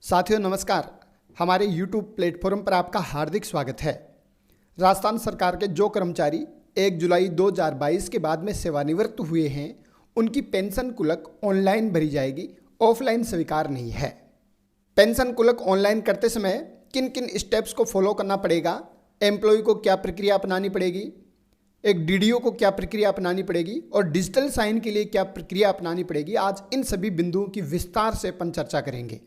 साथियों नमस्कार। हमारे YouTube प्लेटफॉर्म पर आपका हार्दिक स्वागत है। राजस्थान सरकार के जो कर्मचारी 1 जुलाई 2022 के बाद में सेवानिवृत्त हुए हैं, उनकी पेंशन कुलक ऑनलाइन भरी जाएगी, ऑफलाइन स्वीकार नहीं है। पेंशन कुलक ऑनलाइन करते समय किन किन स्टेप्स को फॉलो करना पड़ेगा, एम्प्लॉय को क्या प्रक्रिया अपनानी पड़ेगी, एक डीडीओ को क्या प्रक्रिया अपनानी पड़ेगी और डिजिटल साइन के लिए क्या प्रक्रिया अपनानी पड़ेगी, आज इन सभी बिंदुओं की विस्तार से अपन चर्चा करेंगे।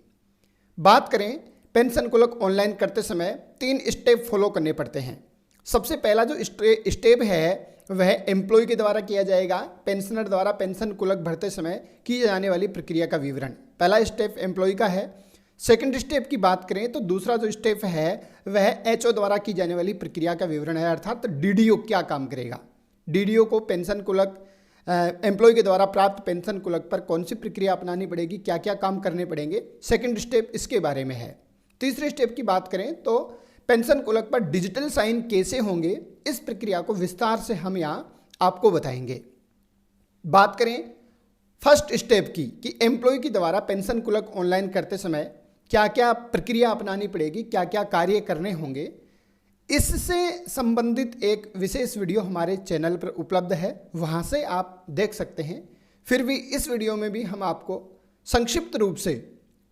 बात करें पेंशन कुलक ऑनलाइन करते समय 3 स्टेप फॉलो करने पड़ते हैं। सबसे पहला जो स्टेप है वह एम्प्लॉय के द्वारा किया जाएगा। पेंशनर द्वारा पेंशन कुलक भरते समय की जाने वाली प्रक्रिया का विवरण, पहला स्टेप एम्प्लॉय का है। सेकंड स्टेप की बात करें तो दूसरा जो स्टेप है वह एचओ द्वारा की जाने वाली प्रक्रिया का विवरण है, अर्थात डीडीओ क्या काम करेगा। डीडीओ को पेंशन कुलक एम्प्लॉय के द्वारा प्राप्त पेंशन कुलक पर कौन सी प्रक्रिया अपनानी पड़ेगी, क्या क्या काम करने पड़ेंगे, सेकंड स्टेप इसके बारे में है। तीसरे स्टेप की बात करें तो पेंशन कुलक पर डिजिटल साइन कैसे होंगे, इस प्रक्रिया को विस्तार से हम यहाँ आपको बताएंगे। बात करें फर्स्ट स्टेप की कि एम्प्लॉय के द्वारा पेंशन कुलक ऑनलाइन करते समय क्या क्या प्रक्रिया अपनानी पड़ेगी, क्या क्या कार्य करने होंगे, इससे संबंधित एक विशेष वीडियो हमारे चैनल पर उपलब्ध है, वहाँ से आप देख सकते हैं। फिर भी इस वीडियो में भी हम आपको संक्षिप्त रूप से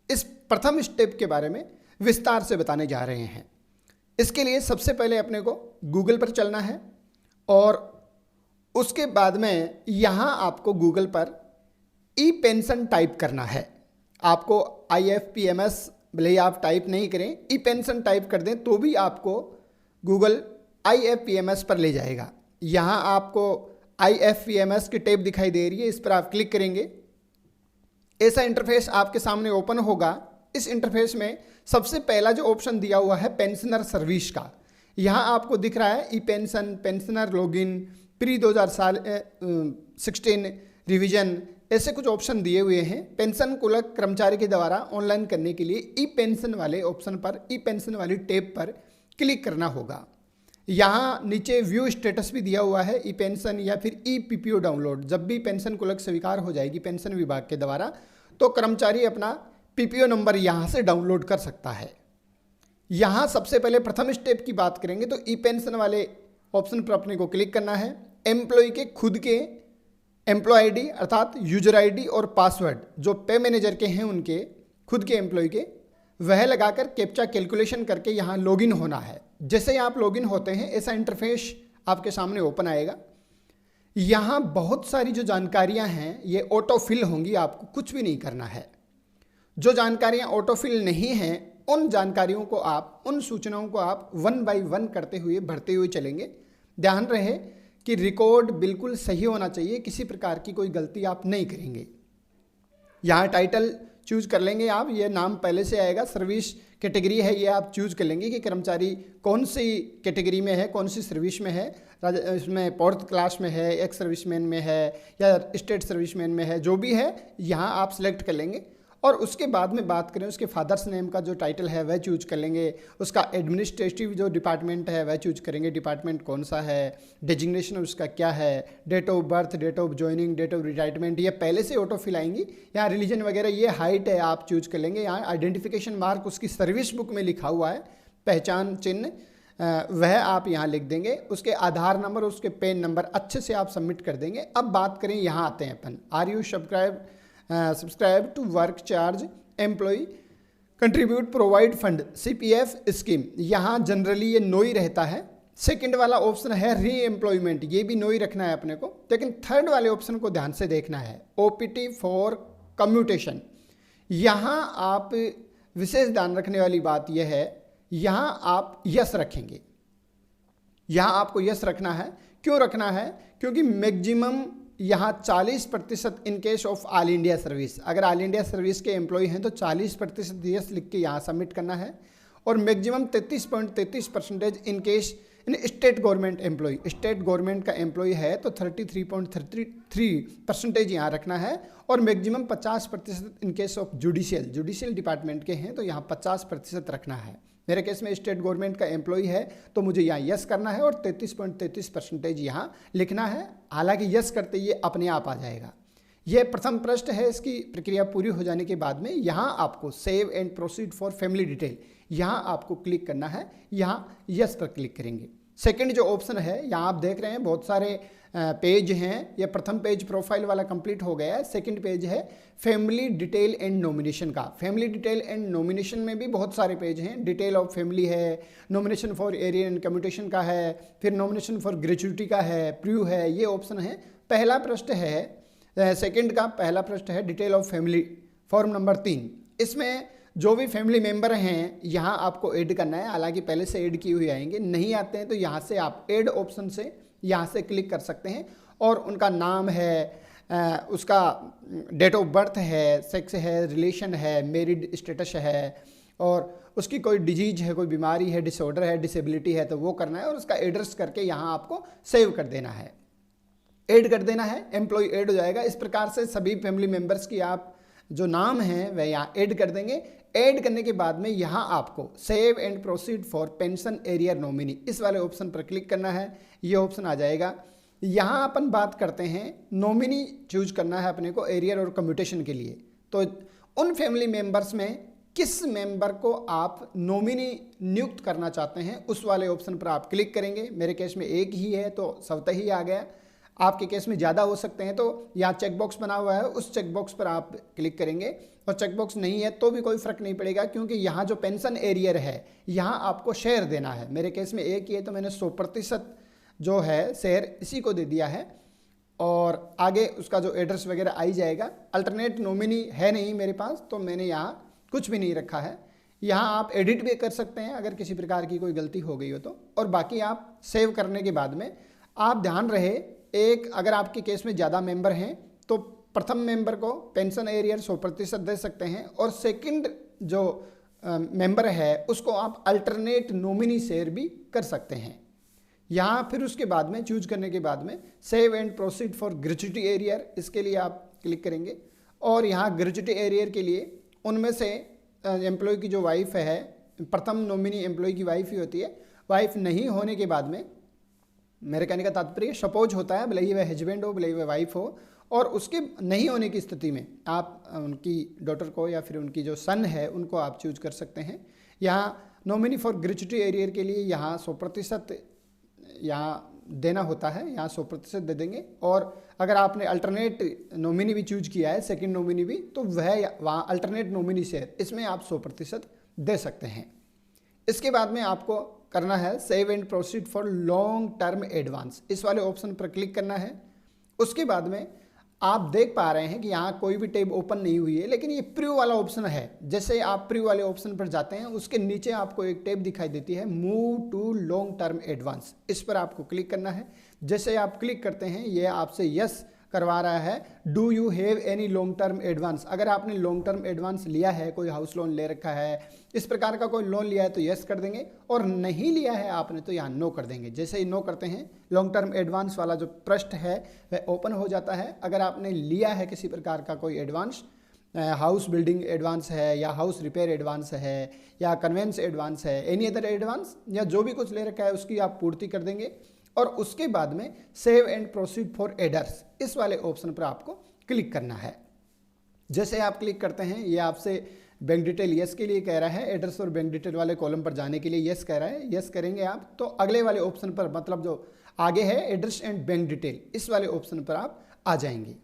इस प्रथम स्टेप के बारे में विस्तार से बताने जा रहे हैं। इसके लिए सबसे पहले अपने को गूगल पर चलना है और उसके बाद में यहाँ आपको गूगल पर ई पेंशन टाइप करना है। आपको IFPMS भले ही आप टाइप नहीं करें, ई पेंशन टाइप कर दें तो भी आपको गूगल IFPMS पर ले जाएगा। यहाँ आपको IFPMS की टैब दिखाई दे रही है, इस पर आप क्लिक करेंगे, ऐसा इंटरफेस आपके सामने ओपन होगा। इस इंटरफेस में सबसे पहला जो ऑप्शन दिया हुआ है पेंशनर सर्विस का, यहाँ आपको दिख रहा है e pension, pensioner login, pre 2016 revision, ऐसे कुछ ऑप्शन दिए हुए हैं। पेंशन कुलक कर्मचारी के द्वारा ऑनलाइन करने के लिए ई पेंशन वाले ऑप्शन पर, ई पेंशन वाली टैब पर क्लिक करना होगा। यहाँ नीचे व्यू स्टेटस भी दिया हुआ है, ई पेंशन या फिर ई PPO डाउनलोड। जब भी पेंशन कुलक स्वीकार हो जाएगी पेंशन विभाग के द्वारा तो कर्मचारी अपना PPO नंबर यहाँ से डाउनलोड कर सकता है। यहाँ सबसे पहले प्रथम स्टेप की बात करेंगे तो ई पेंशन वाले ऑप्शन पर अपने को क्लिक करना है। एम्प्लॉय के खुद के एम्प्लॉय ID अर्थात यूजर ID और पासवर्ड जो पे मैनेजर के हैं उनके खुद के एम्प्लॉय के, वह लगाकर कैप्चा कैलकुलेशन करके यहाँ लॉगिन होना है। जैसे ही आप लॉगिन होते हैं ऐसा इंटरफेस आपके सामने ओपन आएगा। यहाँ बहुत सारी जो जानकारियाँ हैं ये ऑटो फिल होंगी, आपको कुछ भी नहीं करना है। जो जानकारियाँ ऑटो फिल नहीं हैं उन जानकारियों को आप, उन सूचनाओं को आप 1 बाय 1 करते हुए भरते हुए चलेंगे। ध्यान रहे कि रिकॉर्ड बिल्कुल सही होना चाहिए, किसी प्रकार की कोई गलती आप नहीं करेंगे। यहाँ टाइटल चूज कर लेंगे आप, ये नाम पहले से आएगा। सर्विस कैटेगरी है, ये आप चूज कर लेंगे कि कर्मचारी कौन सी कैटेगरी में है, कौन सी सर्विस में है। इसमें 4th क्लास में है, एक्स सर्विसमैन में है या स्टेट सर्विसमैन में है, जो भी है यहाँ आप सिलेक्ट कर लेंगे। और उसके बाद में बात करें उसके फादर्स नेम का जो टाइटल है वह चूज कर लेंगे। उसका एडमिनिस्ट्रेटिव जो डिपार्टमेंट है वह चूज करेंगे, डिपार्टमेंट कौन सा है, डेजिग्नेशन उसका क्या है, date of birth, date of joining, date of retirement, ये पहले से ऑटो फिल आएंगी। यहाँ रिलीजन वगैरह, ये हाइट है आप चूज कर लेंगे। यहाँ आइडेंटिफिकेशन मार्क उसकी सर्विस बुक में लिखा हुआ है, पहचान चिन्ह, वह आप यहाँ लिख देंगे। उसके आधार नंबर, उसके पैन नंबर अच्छे से आप सबमिट कर देंगे। अब बात करें, यहाँ आते हैं अपन, are you subscribe to work charge employ contribute provide fund CPF scheme, यहाँ जनरली ये नो ही रहता है। सेकंड वाला ऑप्शन है री एम्प्लॉयमेंट, ये भी नो ही रखना है अपने को। लेकिन थर्ड वाले ऑप्शन को ध्यान से देखना है, OPT फॉर कम्यूटेशन। यहाँ आप विशेष ध्यान रखने वाली बात यह है, यहाँ आप यस रखेंगे। यहाँ आपको यस रखना है। क्यों रखना है? क्योंकि मैक्सिमम यहाँ 40% इन case of all India service, अगर ऑल इंडिया सर्विस के एम्प्लॉय हैं तो 40% यस लिख के यहाँ सबमिट करना है। और maximum 33.33% in case in state government employ, state government का एम्प्लॉय है तो 33.33% यहाँ रखना है। और maximum 50% in case of judicial department के हैं तो यहाँ 50% रखना है। मेरे केस में स्टेट गवर्नमेंट का एम्प्लॉय है तो मुझे यहाँ यस करना है और 33.33% यहाँ लिखना है। हालांकि यस करते ये अपने आप आ जाएगा। यह प्रथम पृष्ठ है। इसकी प्रक्रिया पूरी हो जाने के बाद में यहाँ आपको save and proceed for family detail, यहाँ आपको क्लिक करना है, यहाँ यस पर क्लिक करेंगे। सेकंड जो ऑप्शन है, यहाँ आप देख रहे हैं बहुत सारे पेज हैं। यह प्रथम पेज प्रोफाइल वाला कंप्लीट हो गया है। सेकंड पेज है फैमिली डिटेल एंड नॉमिनेशन का। फैमिली डिटेल एंड नॉमिनेशन में भी बहुत सारे पेज हैं। डिटेल ऑफ फैमिली है, nomination for area and commutation का है, फिर नॉमिनेशन फॉर ग्रेजुइटी का है, प्रू है, ये ऑप्शन है। पहला पृष्ठ है सेकंड का पहला पृष्ठ है detail of family, form number 3। इसमें जो भी फैमिली मेंबर हैं यहाँ आपको ऐड करना है। हालांकि पहले से ऐड की हुई आएंगे, नहीं आते हैं तो यहाँ से आप ऐड ऑप्शन से यहाँ से क्लिक कर सकते हैं और उनका नाम है, उसका डेट ऑफ बर्थ है, सेक्स है, रिलेशन है, मैरिड स्टेटस है, और उसकी कोई डिजीज है, कोई बीमारी है, डिसऑर्डर है, डिसेबिलिटी है तो वो करना है, और उसका एड्रेस करके यहाँ आपको सेव कर देना है, ऐड कर देना है। एम्प्लॉय ऐड हो जाएगा। इस प्रकार से सभी फैमिली मेम्बर्स की आप जो नाम है वह यहाँ ऐड कर देंगे। ऐड करने के बाद में यहाँ आपको save and proceed for pension area nominee, इस वाले ऑप्शन पर क्लिक करना है। ये ऑप्शन आ जाएगा। यहाँ अपन बात करते हैं नॉमिनी चूज करना है अपने को एरियर और कम्यूटेशन के लिए। तो उन फैमिली मेंबर्स में किस मेंबर को आप नॉमिनी नियुक्त करना चाहते हैं उस वाले ऑप्शन पर आप क्लिक करेंगे। मेरे केस में एक ही है तो स्वतः ही आ गया। आपके केस में ज़्यादा हो सकते हैं तो यहाँ चेकबॉक्स बना हुआ है, उस चेकबॉक्स पर आप क्लिक करेंगे। और चेकबॉक्स नहीं है तो भी कोई फ़र्क नहीं पड़ेगा, क्योंकि यहाँ जो पेंशन एरियर है यहाँ आपको शेयर देना है। मेरे केस में एक ही है तो मैंने 100% जो है शेयर इसी को दे दिया है, और आगे उसका जो एड्रेस वगैरह आ ही जाएगा। अल्टरनेट नॉमिनी है नहीं मेरे पास, तो मैंने यहाँ कुछ भी नहीं रखा है। यहाँ आप एडिट भी कर सकते हैं अगर किसी प्रकार की कोई गलती हो गई हो तो। और बाकी आप सेव करने के बाद में आप ध्यान रहे, एक अगर आपके केस में ज़्यादा मेंबर हैं तो प्रथम मेंबर को पेंशन एरियर 100% दे सकते हैं, और सेकंड जो मेंबर है उसको आप अल्टरनेट नॉमिनी शेयर भी कर सकते हैं। यहाँ फिर उसके बाद में चूज करने के बाद में save and proceed for gratuity arrear, इसके लिए आप क्लिक करेंगे। और यहाँ ग्रेजुइटी एरियर के लिए उनमें से एम्प्लॉय की जो वाइफ है, प्रथम नॉमिनी एम्प्लॉय की वाइफ ही होती है। वाइफ नहीं होने के बाद में, मेरे कहने का तात्पर्य सपोज होता है, भले ही वह हस्बैंड हो भले ही वह वाइफ हो, और उसके नहीं होने की स्थिति में आप उनकी डॉटर को या फिर उनकी जो सन है उनको आप चूज कर सकते हैं। यहाँ नॉमिनी फॉर ग्रेजुइटी एरियर के लिए यहाँ 100% यहाँ देना होता है, यहाँ 100% दे देंगे। और अगर आपने अल्टरनेट नॉमिनी भी चूज किया है, सेकंड नॉमिनी भी, तो वह वहाँ अल्टरनेट नॉमिनी शेयर इसमें आप 100% दे सकते हैं। इसके बाद में आपको करना है save and proceed for long term advance, इस वाले ऑप्शन पर क्लिक करना है। उसके बाद में आप देख पा रहे हैं कि यहाँ कोई भी टैब ओपन नहीं हुई है, लेकिन ये प्रू वाला ऑप्शन है। जैसे आप प्रू वाले ऑप्शन पर जाते हैं उसके नीचे आपको एक टैब दिखाई देती है move to long term advance, इस पर आपको क्लिक करना है। जैसे आप क्लिक करते हैं ये आपसे यस करवा रहा है, do you have any long term advance. अगर आपने लॉन्ग टर्म एडवांस लिया है, कोई हाउस लोन ले रखा है, इस प्रकार का कोई लोन लिया है तो यस कर देंगे, और नहीं लिया है आपने तो यहाँ नो कर देंगे। जैसे ही नो करते हैं लॉन्ग टर्म एडवांस वाला जो पृष्ठ है वह ओपन हो जाता है। अगर आपने लिया है किसी प्रकार का कोई एडवांस, हाउस बिल्डिंग एडवांस है या हाउस रिपेयर एडवांस है या कन्वेंस एडवांस है, एनी अदर एडवांस या जो भी कुछ ले रखा है उसकी आप पूर्ति कर देंगे। और उसके बाद में save and proceed for aiders, इस वाले ऑप्शन पर आपको क्लिक करना है। जैसे आप क्लिक करते हैं ये आपसे बैंक डिटेल यस के लिए कह रहा है, एड्रेस और बैंक डिटेल वाले कॉलम पर जाने के लिए यस कह रहा है। यस करेंगे आप तो अगले वाले ऑप्शन पर, मतलब जो आगे है एड्रेस एंड बैंक डिटेल, इस वाले ऑप्शन पर आप आ जाएंगे।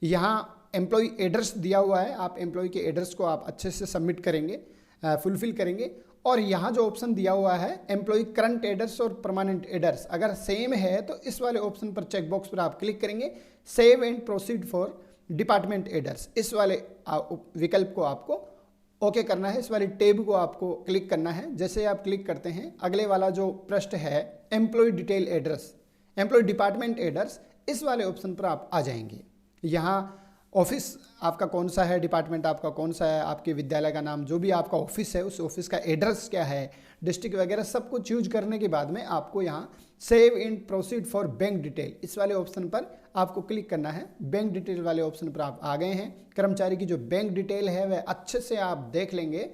यहाँ एम्प्लॉय एड्रेस दिया हुआ है, आप एम्प्लॉय के एड्रेस को आप अच्छे से सबमिट करेंगे, फुलफिल करेंगे। और यहाँ जो ऑप्शन दिया हुआ है एम्प्लॉय करंट एड्रेस और परमानेंट एड्रेस, अगर सेम है तो इस वाले ऑप्शन पर चेकबॉक्स पर आप क्लिक करेंगे। Save and proceed for department address, इस वाले विकल्प को आपको ओके करना है, इस वाले टैब को आपको क्लिक करना है। जैसे आप क्लिक करते हैं अगले वाला जो पृष्ठ है employ detail address, employ department address, इस वाले ऑप्शन पर आप आ जाएंगे। यहाँ ऑफिस आपका कौन सा है, डिपार्टमेंट आपका कौन सा है, आपके विद्यालय का नाम, जो भी आपका ऑफिस है उस ऑफिस का एड्रेस क्या है, डिस्ट्रिक्ट वगैरह सब कुछ चूज करने के बाद में आपको यहाँ save and proceed for bank detail, इस वाले ऑप्शन पर आपको क्लिक करना है। बैंक डिटेल वाले ऑप्शन पर आप आ गए हैं। कर्मचारी की जो बैंक डिटेल है वह अच्छे से आप देख लेंगे,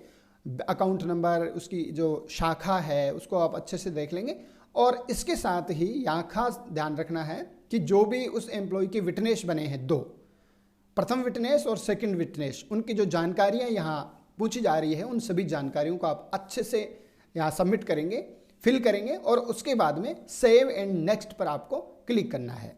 अकाउंट नंबर, उसकी जो शाखा है उसको आप अच्छे से देख लेंगे। और इसके साथ ही यहाँ खास ध्यान रखना है कि जो भी उस एम्प्लॉय के विटनेस बने हैं दो, प्रथम विटनेस और सेकंड विटनेस, उनकी जो जानकारियां यहाँ पूछी जा रही है उन सभी जानकारियों को आप अच्छे से यहाँ सबमिट करेंगे, फिल करेंगे और उसके बाद में सेव एंड नेक्स्ट पर आपको क्लिक करना है।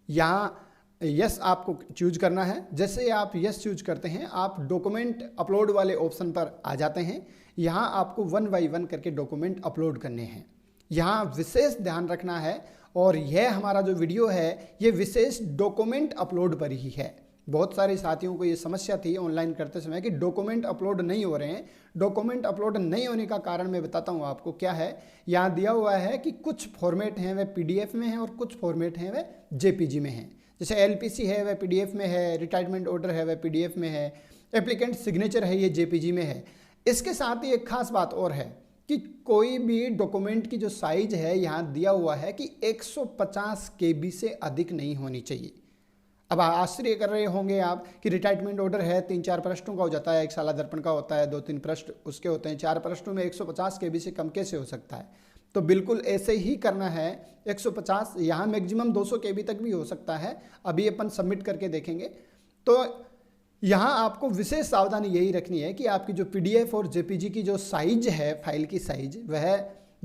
यहाँ यस आपको चूज करना है। जैसे आप यस चूज करते हैं आप डॉक्यूमेंट अपलोड वाले ऑप्शन पर आ जाते हैं। यहाँ आपको 1 बाय 1 करके डॉक्यूमेंट अपलोड करने हैं। यहाँ विशेष ध्यान रखना है और यह हमारा जो वीडियो है ये विशेष डॉक्यूमेंट अपलोड पर ही है। बहुत सारे साथियों को ये समस्या थी ऑनलाइन करते समय कि डॉक्यूमेंट अपलोड नहीं हो रहे हैं। डॉक्यूमेंट अपलोड नहीं होने का कारण मैं बताता हूँ आपको क्या है। यहाँ दिया हुआ है कि कुछ फॉर्मेट हैं वह PDF में है और कुछ फॉर्मेट हैं वह JPG में है। जैसे LPC है वह PDF में है, रिटायरमेंट ऑर्डर है वह PDF में है, एप्लीकेंट सिग्नेचर है ये JPG में है। इसके साथ ही एक खास बात और है कि कोई भी डॉक्यूमेंट की जो साइज है यहाँ दिया हुआ है कि 150 KB से अधिक नहीं होनी चाहिए। अब आश्चर्य कर रहे होंगे आप कि रिटायरमेंट ऑर्डर है 3-4 पृष्ठों का हो जाता है, एक साला दर्पण का होता है 2-3 पृष्ठ उसके होते हैं, 4 पृष्ठों में 150 KB से कम कैसे हो सकता है। तो बिल्कुल ऐसे ही करना है। 150 यहाँ मैक्सिमम 200 KB तक भी हो सकता है। अभी अपन सबमिट करके देखेंगे। तो यहाँ आपको विशेष सावधानी यही रखनी है कि आपकी जो PDF और JPG की जो साइज है, फाइल की साइज, वह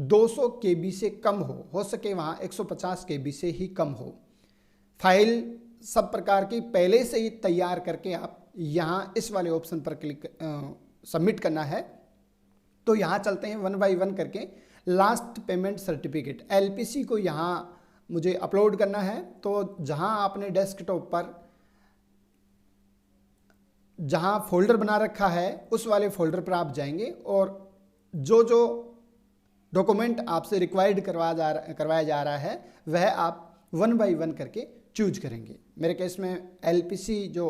200 KB से कम हो सके वहाँ 150 KB से ही कम हो। फाइल सब प्रकार की पहले से ही तैयार करके आप यहाँ इस वाले ऑप्शन पर क्लिक सबमिट करना है। तो यहाँ चलते हैं 1 बाय 1 करके। लास्ट पेमेंट सर्टिफिकेट LPC को यहाँ मुझे अपलोड करना है। तो जहाँ आपने डेस्कटॉप पर जहाँ फोल्डर बना रखा है उस वाले फोल्डर पर आप जाएंगे और जो डॉक्यूमेंट आपसे रिक्वायर्ड करवाया जा रहा है वह आप 1 बाय 1 करके चूज करेंगे। मेरे केस में LPC जो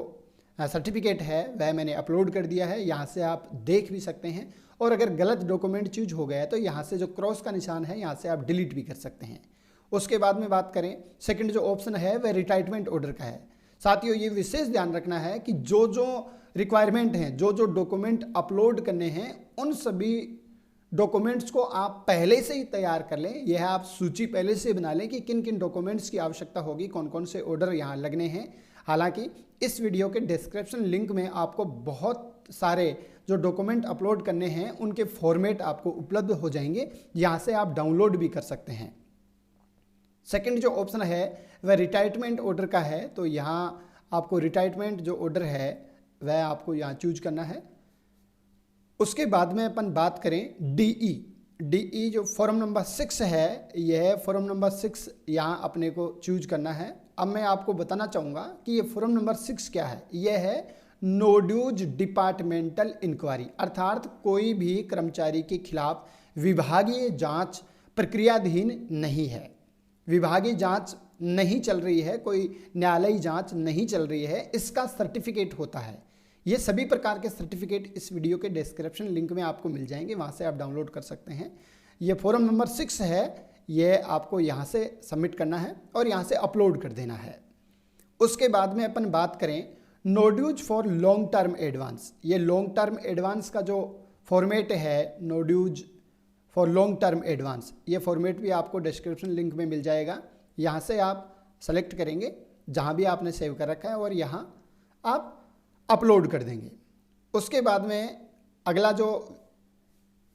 सर्टिफिकेट है वह मैंने अपलोड कर दिया है। यहाँ से आप देख भी सकते हैं और अगर गलत डॉक्यूमेंट चूज हो गया है तो यहाँ से जो क्रॉस का निशान है यहाँ से आप डिलीट भी कर सकते हैं। उसके बाद में बात करें, सेकंड जो ऑप्शन है वह रिटायरमेंट ऑर्डर का है। साथियों ये विशेष ध्यान रखना है कि जो रिक्वायरमेंट हैं, जो डॉक्यूमेंट अपलोड करने हैं उन सभी डॉक्यूमेंट्स को आप पहले से ही तैयार कर लें। यह आप सूची पहले से बना लें कि किन किन डॉक्यूमेंट्स की आवश्यकता होगी, कौन कौन से ऑर्डर यहाँ लगने हैं। हालांकि इस वीडियो के डिस्क्रिप्शन लिंक में आपको बहुत सारे जो डॉक्यूमेंट अपलोड करने हैं उनके फॉर्मेट आपको उपलब्ध हो जाएंगे, यहाँ से आप डाउनलोड भी कर सकते हैं। सेकंड जो ऑप्शन है वह रिटायरमेंट ऑर्डर का है। तो यहाँ आपको रिटायरमेंट जो ऑर्डर है वह आपको यहाँ चूज करना है। उसके बाद में अपन बात करें DE जो फॉर्म नंबर 6 है, यह फॉर्म नंबर 6 यहाँ अपने को चूज करना है। अब मैं आपको बताना चाहूँगा कि ये फॉर्म नंबर 6 क्या है। यह है नो ड्यूज डिपार्टमेंटल इंक्वायरी, अर्थात कोई भी कर्मचारी के खिलाफ विभागीय जांच प्रक्रियाधीन नहीं है। विभागीय जांच नहीं चल रही है, कोई न्यायालयी जांच नहीं चल रही है, इसका सर्टिफिकेट होता है। ये सभी प्रकार के सर्टिफिकेट इस वीडियो के डिस्क्रिप्शन लिंक में आपको मिल जाएंगे, वहाँ से आप डाउनलोड कर सकते हैं। ये फॉर्म नंबर 6 है, ये आपको यहाँ से सबमिट करना है और यहाँ से अपलोड कर देना है। उसके बाद में अपन बात करें no dues for long term advance. ये लॉन्ग टर्म एडवांस का जो फॉर्मेट है, no dues for long term advance, ये फॉर्मेट भी आपको डिस्क्रिप्शन लिंक में मिल जाएगा। यहाँ से आप सेलेक्ट करेंगे जहाँ भी आपने सेव कर रखा है और यहाँ आप अपलोड कर देंगे। उसके बाद में अगला जो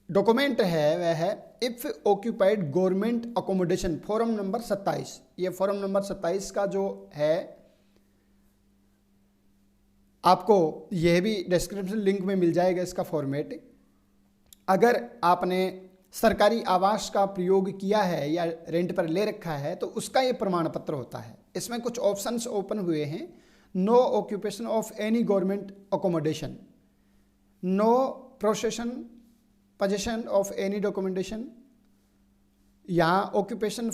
डॉक्यूमेंट है वह है if occupied government accommodation, form number 27। ये फॉर्म नंबर 27 का जो है आपको यह भी डिस्क्रिप्शन लिंक में मिल जाएगा इसका फॉर्मेट। अगर आपने सरकारी आवास का प्रयोग किया है या रेंट पर ले रखा है तो उसका ये प्रमाण पत्र होता है। इसमें कुछ ऑप्शंस ओपन हुए हैं। No occupation of any government accommodation, no possession of any documentation, यहाँ occupation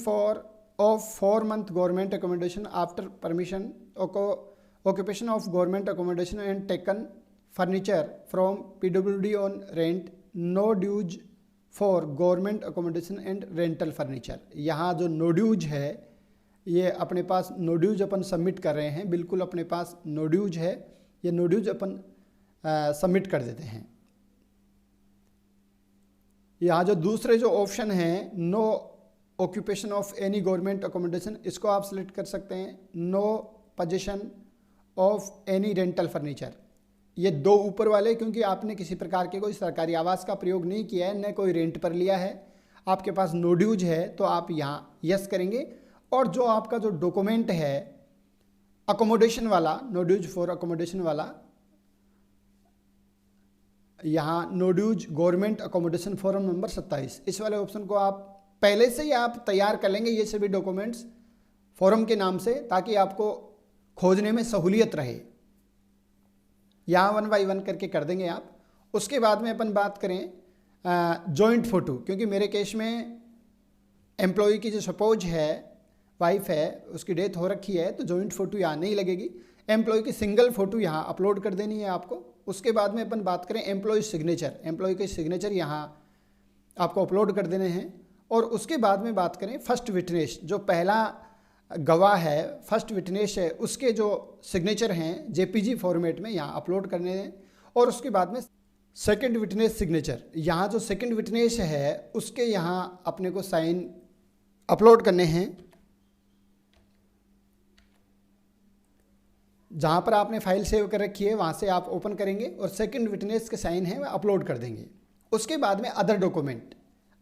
of 4 month government accommodation after permission, occupation of government accommodation and taken furniture from PWD on rent, no dues for government accommodation and rental furniture. यहाँ जो no dues है ये अपने पास no dues अपन submit कर रहे हैं, बिल्कुल अपने पास नो ड्यूज है, ये नो ड्यूज अपन सबमिट कर देते हैं। यहाँ जो दूसरे जो ऑप्शन हैं no occupation of any government accommodation, इसको आप सिलेक्ट कर सकते हैं। No possession of any rental furniture. ये दो ऊपर वाले, क्योंकि आपने किसी प्रकार के कोई सरकारी आवास का प्रयोग नहीं किया है, न कोई रेंट पर लिया है, आपके पास नो ड्यूज है, तो आप यहाँ यस करेंगे। और जो आपका जो डॉक्यूमेंट है अकोमोडेशन वाला, नो ड्यूज फॉर अकोमोडेशन वाला, यहाँ no dues government accommodation form number 27, इस वाले ऑप्शन को आप पहले से ही आप तैयार कर लेंगे, ये सभी डॉक्यूमेंट्स फॉर्म के नाम से, ताकि आपको खोजने में सहूलियत रहे। यहाँ 1 बाई 1 करके कर देंगे आप। उसके बाद में अपन बात करें जॉइंट फ़ोटो, क्योंकि मेरे केस में एम्प्लॉय की जो सपोज है वाइफ है, उसकी डेथ हो रखी है, तो जॉइंट फ़ोटो यहाँ नहीं लगेगी। एम्प्लॉय की सिंगल फ़ोटो यहाँ अपलोड कर देनी है आपको। उसके बाद में अपन बात करें एम्प्लॉय सिग्नेचर, एम्प्लॉय के सिग्नेचर यहाँ आपको अपलोड कर देने हैं। और उसके बाद में बात करें फर्स्ट विटनेस, जो पहला गवाह है, फर्स्ट विटनेस है, उसके जो सिग्नेचर हैं जेपीजी फॉर्मेट में यहाँ अपलोड करने हैं। और उसके बाद में सेकंड विटनेस सिग्नेचर, यहाँ जो सेकंड विटनेस है उसके यहाँ अपने को साइन अपलोड करने हैं। जहाँ पर आपने फाइल सेव कर रखी है वहाँ से आप ओपन करेंगे और सेकंड विटनेस के साइन है वह अपलोड कर देंगे। उसके बाद में अदर डॉक्यूमेंट,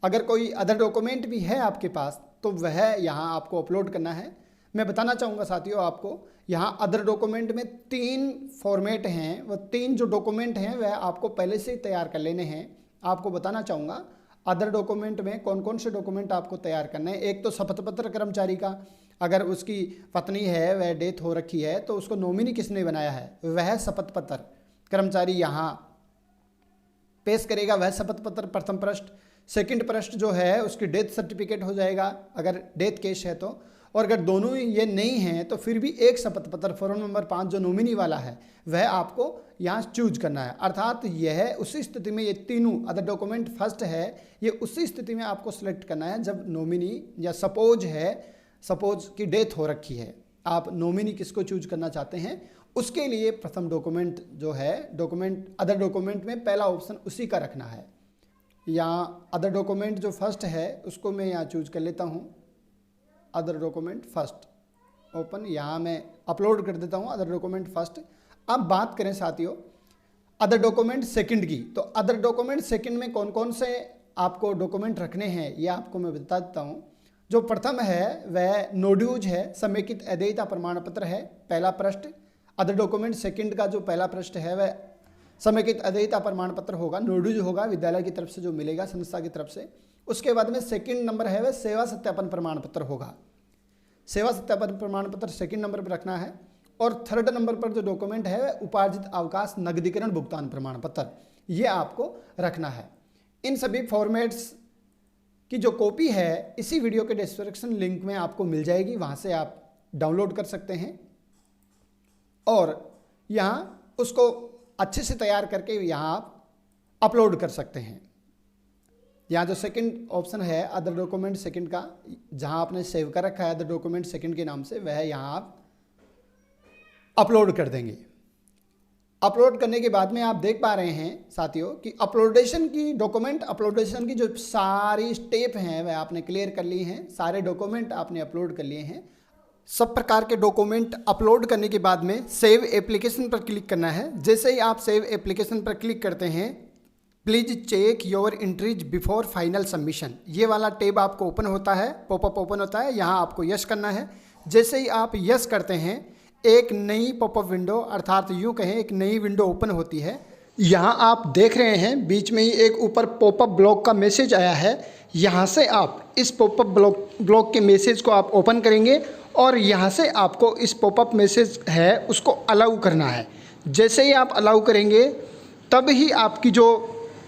अगर कोई अदर डॉक्यूमेंट भी है आपके पास तो वह यहाँ आपको अपलोड करना है। मैं बताना चाहूँगा साथियों आपको, यहाँ अदर डॉक्यूमेंट में 3 फॉर्मेट हैं, वह 3 जो डॉक्यूमेंट हैं वह आपको पहले से ही तैयार कर लेने हैं। आपको बताना चाहूँगा अदर डॉक्यूमेंट में कौन कौन से डॉक्यूमेंट आपको तैयार करने हैं। एक तो शपथ पत्र कर्मचारी का, अगर उसकी पत्नी है वह डेथ हो रखी है तो उसको नॉमिनी किसने बनाया है वह शपथ पत्र कर्मचारी यहाँ पेश करेगा, वह शपथ पत्र प्रथम पृष्ठ। सेकंड पृष्ठ जो है उसकी डेथ सर्टिफिकेट हो जाएगा अगर डेथ केस है तो। और अगर दोनों ये नहीं हैं तो फिर भी एक शपथ पत्र फॉर्म नंबर 5 जो नॉमिनी वाला है वह आपको यहाँ चूज करना है। अर्थात यह उसी स्थिति में, ये तीनों अदर डॉक्यूमेंट फर्स्ट है, ये उसी स्थिति में आपको सिलेक्ट करना है जब नॉमिनी या सपोज है, सपोज की डेथ हो रखी है, आप नॉमिनी किसको चूज करना चाहते हैं उसके लिए प्रथम डॉक्यूमेंट जो है डॉक्यूमेंट अदर डॉक्यूमेंट में पहला ऑप्शन उसी का रखना है। यहाँ अदर डॉक्यूमेंट जो फर्स्ट है उसको मैं यहाँ चूज कर लेता हूँ, अदर डॉक्यूमेंट फर्स्ट ओपन, यहाँ मैं अपलोड कर देता हूँ अदर डॉक्यूमेंट फर्स्ट। अब बात करें साथियों अदर डॉक्यूमेंट सेकंड की, तो अदर डॉक्यूमेंट सेकंड में कौन कौन से आपको डॉक्यूमेंट रखने हैं ये आपको मैं बता देता हूँ। जो प्रथम है वह नो ड्यूज है, समेकित अदेयता प्रमाण पत्र है, पहला पृष्ठ। अदर डॉक्यूमेंट सेकंड का जो पहला पृष्ठ है वह समेकित अदेयता प्रमाण पत्र होगा, नो ड्यूज होगा, विद्यालय की तरफ से जो मिलेगा संस्था की तरफ से। उसके बाद में सेकंड नंबर है वह सेवा सत्यापन प्रमाण पत्र होगा, सेवा सत्यापन प्रमाण पत्र सेकंड नंबर पर रखना है। और थर्ड नंबर पर जो डॉक्यूमेंट है वह उपार्जित अवकाश नगदीकरण भुगतान प्रमाण पत्र, ये आपको रखना है। इन सभी फॉर्मेट्स की जो कॉपी है इसी वीडियो के डिस्क्रिप्शन लिंक में आपको मिल जाएगी, वहाँ से आप डाउनलोड कर सकते हैं और यहाँ उसको अच्छे से तैयार करके यहाँ आप अपलोड कर सकते हैं। यहाँ जो सेकंड ऑप्शन है अदर डॉक्यूमेंट सेकंड का, जहाँ आपने सेव कर रखा है अदर डॉक्यूमेंट सेकंड के नाम से, वह यहाँ आप अपलोड कर देंगे। अपलोड करने के बाद में आप देख पा रहे हैं साथियों कि अपलोडेशन की डॉक्यूमेंट अपलोडेशन की जो सारी स्टेप हैं वह आपने क्लियर कर ली हैं, सारे डॉक्यूमेंट आपने अपलोड कर लिए हैं। सब प्रकार के डॉक्यूमेंट अपलोड करने के बाद में सेव एप्लीकेशन पर क्लिक करना है। जैसे ही आप सेव एप्लीकेशन पर क्लिक करते हैं please check your entries before final submission, ये वाला टैब आपको ओपन होता है, पॉपअप ओपन होता है, यहाँ आपको यस करना है। जैसे ही आप यस करते हैं एक नई पॉपअप विंडो अर्थात यूँ कहें एक नई विंडो ओपन होती है। यहाँ आप देख रहे हैं बीच में ही एक ऊपर पॉपअप ब्लॉक का मैसेज आया है, यहाँ से आप इस पॉपअप ब्लॉक के मैसेज को आप ओपन करेंगे और यहाँ से आपको इस पॉपअप मैसेज है उसको अलाउ करना है। जैसे ही आप अलाउ करेंगे तब ही आपकी जो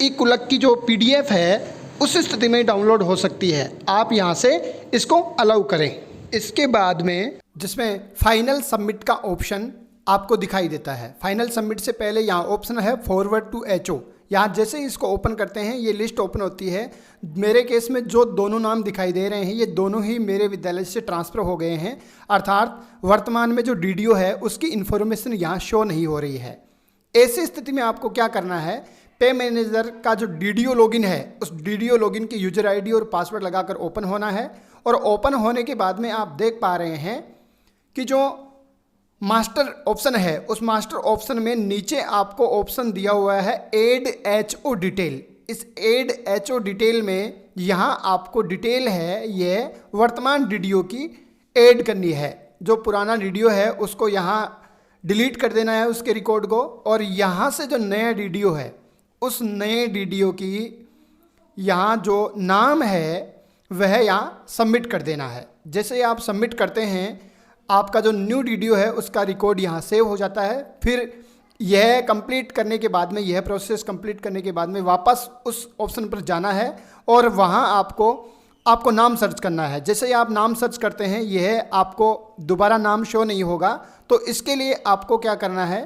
ई कुलक की जो PDF है उस स्थिति में डाउनलोड हो सकती है। आप यहाँ से इसको अलाउ करें। इसके बाद में जिसमें फाइनल सबमिट का ऑप्शन आपको दिखाई देता है, फाइनल सबमिट से पहले यहाँ ऑप्शन है फॉरवर्ड टू HO। यहाँ जैसे ही इसको ओपन करते हैं ये लिस्ट ओपन होती है। मेरे केस में जो दोनों नाम दिखाई दे रहे हैं ये दोनों ही मेरे विद्यालय से ट्रांसफ़र हो गए हैं, अर्थात वर्तमान में जो DDO है उसकी इन्फॉर्मेशन यहाँ शो नहीं हो रही है। ऐसी स्थिति में आपको क्या करना है, पे मैनेजर का जो DDO लॉगिन है उस DDO लॉगिन की यूजर ID और पासवर्ड लगाकर ओपन होना है। और ओपन होने के बाद में आप देख पा रहे हैं कि जो मास्टर ऑप्शन है, उस मास्टर ऑप्शन में नीचे आपको ऑप्शन दिया हुआ है एड एचओ डिटेल। इस एड एचओ डिटेल में यहाँ आपको डिटेल है ये वर्तमान वीडियो की ऐड करनी है। जो पुराना वीडियो है उसको यहाँ डिलीट कर देना है उसके रिकॉर्ड को, और यहाँ से जो नया वीडियो है उस नए वीडियो की यहाँ जो नाम है वह यहाँ सबमिट कर देना है। जैसे आप सबमिट करते हैं आपका जो न्यू वीडियो है उसका रिकॉर्ड यहाँ सेव हो जाता है। फिर यह कंप्लीट करने के बाद में, यह प्रोसेस कंप्लीट करने के बाद में वापस उस ऑप्शन पर जाना है और वहाँ आपको नाम सर्च करना है। जैसे ही आप नाम सर्च करते हैं यह आपको दोबारा नाम शो नहीं होगा, तो इसके लिए आपको क्या करना है,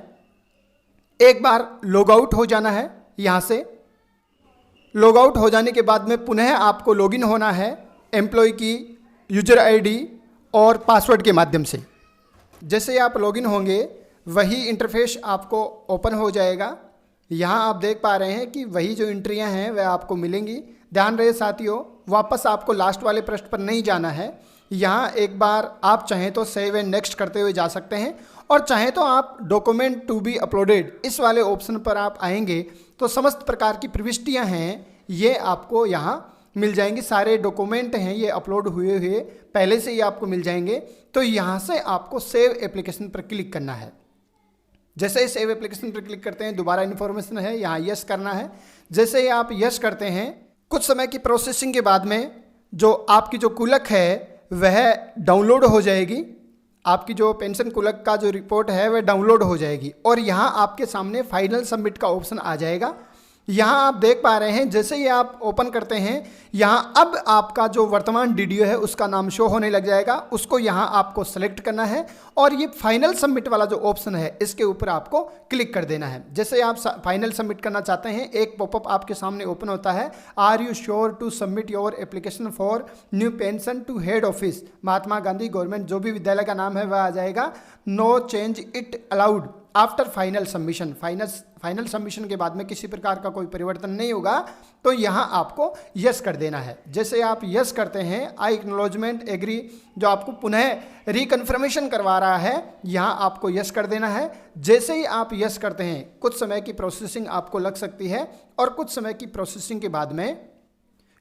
एक बार लॉग आउट हो जाना है। यहाँ से लॉग आउट हो जाने के बाद में पुनः आपको लॉगिन होना है एम्प्लॉय की यूजर आईडी और पासवर्ड के माध्यम से। जैसे आप लॉगिन होंगे वही इंटरफेस आपको ओपन हो जाएगा। यहाँ आप देख पा रहे हैं कि वही जो एंट्रियाँ हैं वह आपको मिलेंगी। ध्यान रहे साथियों, वापस आपको लास्ट वाले पृष्ठ पर नहीं जाना है। यहाँ एक बार आप चाहें तो सेव एंड नेक्स्ट करते हुए जा सकते हैं, और चाहें तो आप डॉक्यूमेंट टू बी अपलोडेड इस वाले ऑप्शन पर आप आएंगे तो समस्त प्रकार की प्रविष्टियाँ हैं ये आपको यहाँ मिल जाएंगी। सारे डॉक्यूमेंट हैं ये अपलोड हुए हुए पहले से ही आपको मिल जाएंगे। तो यहाँ से आपको सेव एप्लीकेशन पर क्लिक करना है। जैसे ही सेव एप्लीकेशन पर क्लिक करते हैं दोबारा इन्फॉर्मेशन है, यहाँ यस करना है। जैसे ही आप यस करते हैं कुछ समय की प्रोसेसिंग के बाद में जो आपकी जो कुलक है वह डाउनलोड हो जाएगी। आपकी जो पेंशन कुलक का जो रिपोर्ट है वह डाउनलोड हो जाएगी और यहाँ आपके सामने फाइनल सबमिट का ऑप्शन आ जाएगा। यहाँ आप देख पा रहे हैं जैसे ही आप ओपन करते हैं यहाँ अब आपका जो वर्तमान वीडियो है उसका नाम शो होने लग जाएगा। उसको यहाँ आपको सेलेक्ट करना है और ये फाइनल सबमिट वाला जो ऑप्शन है इसके ऊपर आपको क्लिक कर देना है। जैसे आप फाइनल सबमिट करना चाहते हैं एक पॉपअप आपके सामने ओपन होता है, are you sure to submit your application for new pension to head office Mahatma Gandhi government, जो भी विद्यालय का नाम है वह आ जाएगा। No change it allowed after final submission. Final submission के बाद में किसी प्रकार का कोई परिवर्तन नहीं होगा, तो यहाँ आपको यस कर देना है। जैसे आप यस करते हैं आई एक्नॉलेजमेंट एग्री जो आपको पुनः रिकन्फर्मेशन करवा रहा है, यहाँ आपको यस कर देना है। जैसे ही आप यस करते हैं कुछ समय की प्रोसेसिंग आपको लग सकती है और कुछ समय की प्रोसेसिंग के बाद में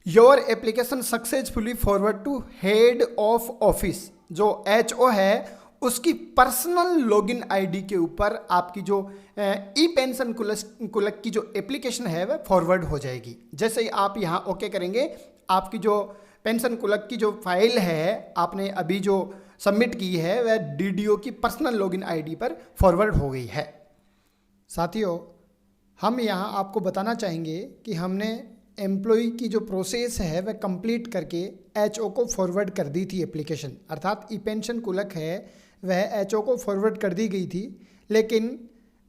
your application successfully forward to head of office, जो HO है उसकी पर्सनल लॉगिन आईडी के ऊपर आपकी जो ई पेंशन कुलक की जो एप्लीकेशन है वह फॉरवर्ड हो जाएगी। जैसे ही आप यहाँ ओके करेंगे आपकी जो पेंशन कुलक की जो फाइल है आपने अभी जो सबमिट की है वह DDO की पर्सनल लॉगिन आईडी पर फॉरवर्ड हो गई है। साथियों, हम यहाँ आपको बताना चाहेंगे कि हमने एम्प्लॉय की जो प्रोसेस है वह कंप्लीट करके HO को फॉरवर्ड कर दी थी एप्लीकेशन, अर्थात ई पेंशन कुलक है वह HO को फॉरवर्ड कर दी गई थी, लेकिन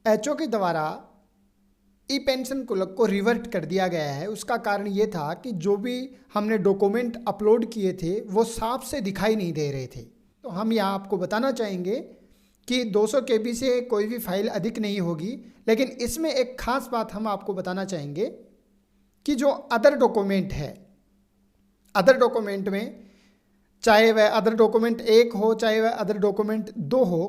HO के द्वारा ई पेंशन कुलक को रिवर्ट कर दिया गया है। उसका कारण ये था कि जो भी हमने डॉक्यूमेंट अपलोड किए थे वो साफ से दिखाई नहीं दे रहे थे। तो हम यहाँ आपको बताना चाहेंगे कि 200 KB से कोई भी फाइल अधिक नहीं होगी, लेकिन इसमें एक खास बात हम आपको बताना चाहेंगे कि जो अदर डॉक्यूमेंट है, अदर डॉक्यूमेंट में चाहे वह अदर डॉक्यूमेंट 1 हो चाहे वह अदर डॉक्यूमेंट 2 हो,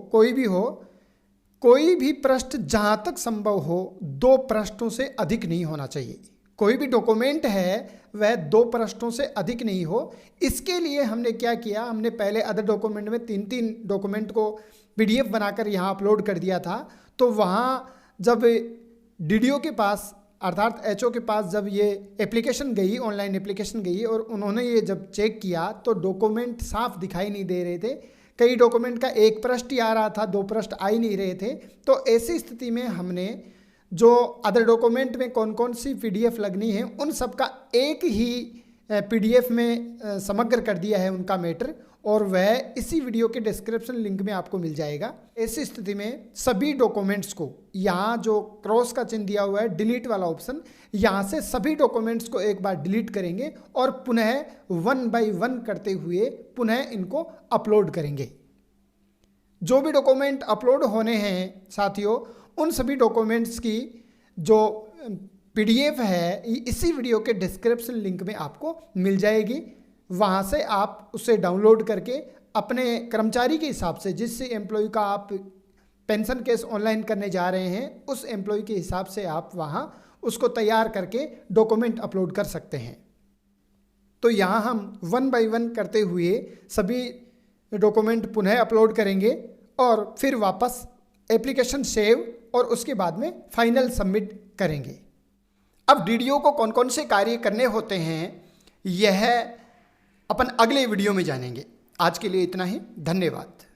कोई भी पृष्ठ जहाँ तक संभव हो 2 पृष्ठों से अधिक नहीं होना चाहिए। कोई भी डॉक्यूमेंट है वह 2 पृष्ठों से अधिक नहीं हो। इसके लिए हमने क्या किया, हमने पहले अदर डॉक्यूमेंट में 3 डॉक्यूमेंट को PDF बनाकर यहाँ अपलोड कर दिया था। तो वहाँ जब DDO के पास अर्थात HO के पास जब ये एप्लीकेशन गई, ऑनलाइन एप्लीकेशन गई और उन्होंने ये जब चेक किया तो डॉक्यूमेंट साफ दिखाई नहीं दे रहे थे। कई डॉक्यूमेंट का 1 पृष्ठ ही आ रहा था, 2 पृष्ठ आ ही नहीं रहे थे। तो ऐसी स्थिति में हमने जो अदर डॉक्यूमेंट में कौन कौन सी PDF लगनी है उन सब का एक ही PDF में समग्र कर दिया है उनका मैटर, और वह इसी वीडियो के डिस्क्रिप्शन लिंक में आपको मिल जाएगा। ऐसी स्थिति में सभी डॉक्यूमेंट्स को यहाँ जो क्रॉस का चिन्ह दिया हुआ है डिलीट वाला ऑप्शन, यहाँ से सभी डॉक्यूमेंट्स को एक बार डिलीट करेंगे और पुनः 1 by 1 करते हुए पुनः इनको अपलोड करेंगे। जो भी डॉक्यूमेंट अपलोड होने हैं साथियों, उन सभी डॉक्यूमेंट्स की जो PDF है इसी वीडियो के डिस्क्रिप्शन लिंक में आपको मिल जाएगी। वहाँ से आप उसे डाउनलोड करके अपने कर्मचारी के हिसाब से, जिस एम्प्लॉय का आप पेंशन केस ऑनलाइन करने जा रहे हैं, उस एम्प्लॉय के हिसाब से आप वहाँ उसको तैयार करके डॉक्यूमेंट अपलोड कर सकते हैं। तो यहाँ हम 1 बाय 1 करते हुए सभी डॉक्यूमेंट पुनः अपलोड करेंगे और फिर वापस एप्लीकेशन सेव और उसके बाद में फाइनल सबमिट करेंगे। अब डीडीओ को कौन कौन से कार्य करने होते हैं, यह अपन अगले वीडियो में जानेंगे। आज के लिए इतना ही, धन्यवाद।